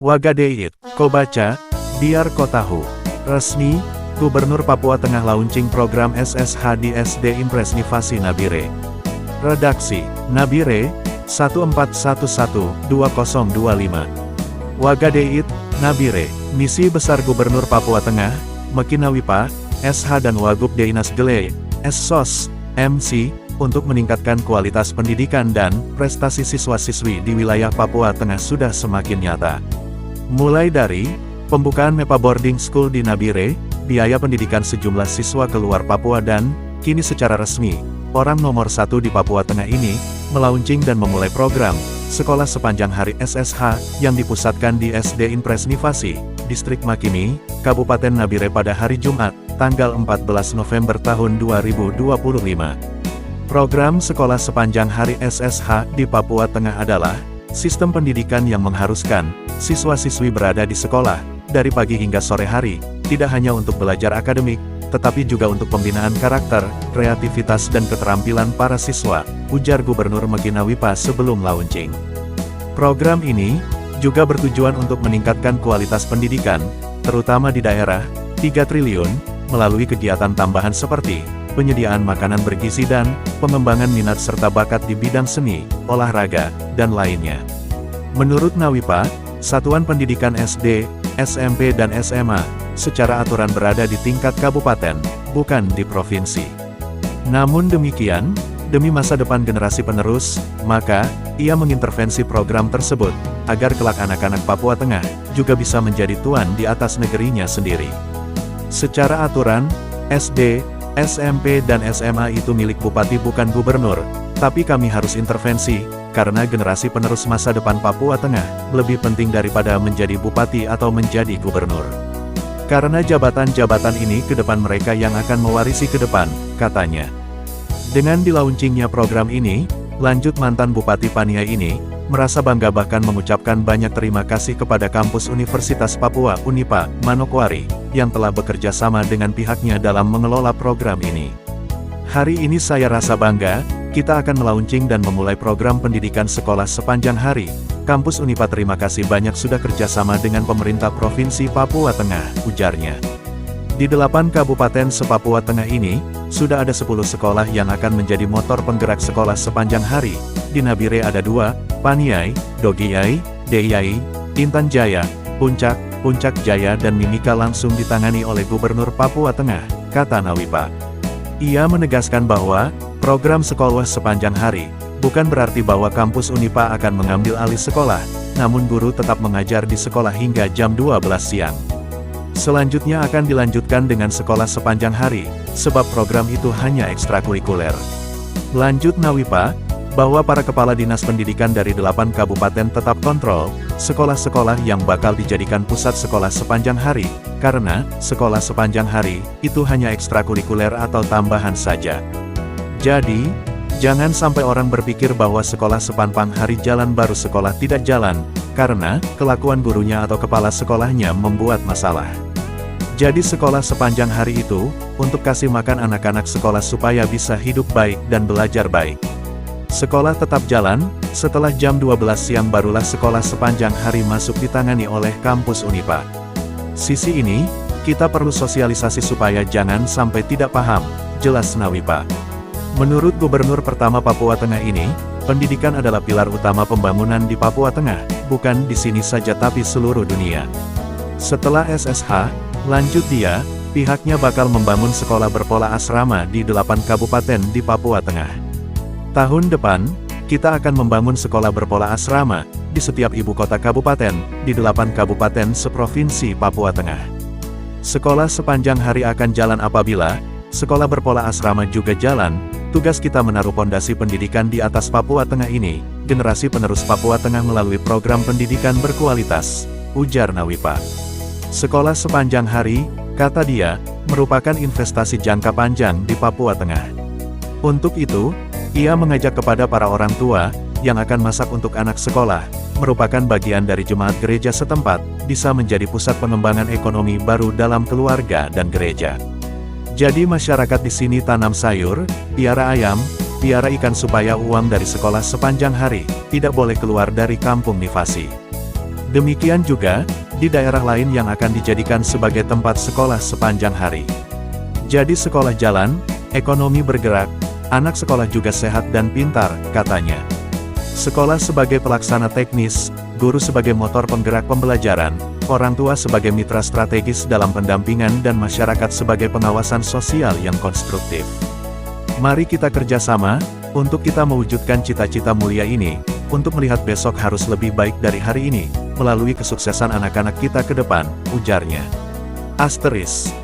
Wagadeit, Kobaca, biar kau tahu. Resmi, Gubernur Papua Tengah launching program SSH di SD Impres Nivasi Nabire. Redaksi, Nabire, 1411-2025. Wagadeit, Nabire, misi besar Gubernur Papua Tengah, Mekinawipa, SH dan Wagub Deinas Gele, SSOS, MC, untuk meningkatkan kualitas pendidikan dan prestasi siswa-siswi di wilayah Papua Tengah sudah semakin nyata. Mulai dari pembukaan MEPA Boarding School di Nabire, biaya pendidikan sejumlah siswa keluar Papua dan, kini secara resmi, orang nomor 1 di Papua Tengah ini, melaunching dan memulai program Sekolah Sepanjang Hari SSH, yang dipusatkan di SD Impres Nivasi, Distrik Makini, Kabupaten Nabire pada hari Jumat, tanggal 14 November tahun 2025. Program Sekolah Sepanjang Hari SSH di Papua Tengah adalah sistem pendidikan yang mengharuskan siswa-siswi berada di sekolah dari pagi hingga sore hari, tidak hanya untuk belajar akademik, tetapi juga untuk pembinaan karakter, kreativitas dan keterampilan para siswa, ujar Gubernur Mekinawipa sebelum launching. Program ini juga bertujuan untuk meningkatkan kualitas pendidikan, terutama di daerah 3 triliun, melalui kegiatan tambahan seperti penyediaan makanan bergizi dan pengembangan minat serta bakat di bidang seni, olahraga, dan lainnya. Menurut Nawipa, satuan pendidikan SD, SMP dan SMA, secara aturan berada di tingkat kabupaten, bukan di provinsi. Namun demikian, demi masa depan generasi penerus, maka, ia mengintervensi program tersebut, agar kelak anak-anak Papua Tengah, juga bisa menjadi tuan di atas negerinya sendiri. Secara aturan, SD, SMP dan SMA itu milik bupati bukan gubernur, tapi kami harus intervensi, karena generasi penerus masa depan Papua Tengah, lebih penting daripada menjadi bupati atau menjadi gubernur. Karena jabatan-jabatan ini ke depan mereka yang akan mewarisi ke depan, katanya. Dengan dilaunchingnya program ini, lanjut mantan Bupati Paniai ini, merasa bangga bahkan mengucapkan banyak terima kasih kepada kampus Universitas Papua Unipa, Manokwari, yang telah bekerja sama dengan pihaknya dalam mengelola program ini. Hari ini saya rasa bangga, kita akan melaunching dan memulai program pendidikan sekolah sepanjang hari. Kampus Unipa terima kasih banyak sudah kerjasama dengan pemerintah Provinsi Papua Tengah, ujarnya. Di 8 kabupaten se-Papua Tengah ini, sudah ada 10 sekolah yang akan menjadi motor penggerak sekolah sepanjang hari. Di Nabire ada 2, Paniai, Dogiyai, Deyai, Intan Jaya, Puncak, Puncak Jaya dan Mimika langsung ditangani oleh Gubernur Papua Tengah, kata Nawipa. Ia menegaskan bahwa, program sekolah sepanjang hari, bukan berarti bahwa kampus Unipa akan mengambil alih sekolah, namun guru tetap mengajar di sekolah hingga jam 12 siang. Selanjutnya akan dilanjutkan dengan sekolah sepanjang hari, sebab program itu hanya ekstrakurikuler. Lanjut Nawipa, bahwa para kepala dinas pendidikan dari 8 kabupaten tetap kontrol, sekolah-sekolah yang bakal dijadikan pusat sekolah sepanjang hari, karena, sekolah sepanjang hari, itu hanya ekstrakurikuler atau tambahan saja. Jadi, jangan sampai orang berpikir bahwa sekolah sepanjang hari jalan baru sekolah tidak jalan, karena, kelakuan gurunya atau kepala sekolahnya membuat masalah. Jadi sekolah sepanjang hari itu, untuk kasih makan anak-anak sekolah supaya bisa hidup baik dan belajar baik. Sekolah tetap jalan, setelah jam 12 siang barulah sekolah sepanjang hari masuk ditangani oleh kampus Unipa. Sisi ini, kita perlu sosialisasi supaya jangan sampai tidak paham, jelas Nawipa. Menurut Gubernur pertama Papua Tengah ini, pendidikan adalah pilar utama pembangunan di Papua Tengah, bukan di sini saja tapi seluruh dunia. Setelah SSH, lanjut dia, pihaknya bakal membangun sekolah berpola asrama di 8 kabupaten di Papua Tengah. Tahun depan, kita akan membangun sekolah berpola asrama, di setiap ibu kota kabupaten, di 8 kabupaten seprovinsi Papua Tengah. Sekolah sepanjang hari akan jalan apabila, sekolah berpola asrama juga jalan, tugas kita menaruh pondasi pendidikan di atas Papua Tengah ini, generasi penerus Papua Tengah melalui program pendidikan berkualitas, ujar Nawipa. Sekolah sepanjang hari, kata dia, merupakan investasi jangka panjang di Papua Tengah. Untuk itu, ia mengajak kepada para orang tua, yang akan masak untuk anak sekolah, merupakan bagian dari jemaat gereja setempat, bisa menjadi pusat pengembangan ekonomi baru dalam keluarga dan gereja. Jadi masyarakat di sini tanam sayur, piara ayam, piara ikan supaya uang dari sekolah sepanjang hari, tidak boleh keluar dari kampung Nivasi. Demikian juga, di daerah lain yang akan dijadikan sebagai tempat sekolah sepanjang hari. Jadi sekolah jalan, ekonomi bergerak, anak sekolah juga sehat dan pintar, katanya. Sekolah sebagai pelaksana teknis, guru sebagai motor penggerak pembelajaran, orang tua sebagai mitra strategis dalam pendampingan dan masyarakat sebagai pengawasan sosial yang konstruktif. Mari kita kerjasama, untuk kita mewujudkan cita-cita mulia ini, untuk melihat besok harus lebih baik dari hari ini, melalui kesuksesan anak-anak kita ke depan, ujarnya. Asteris.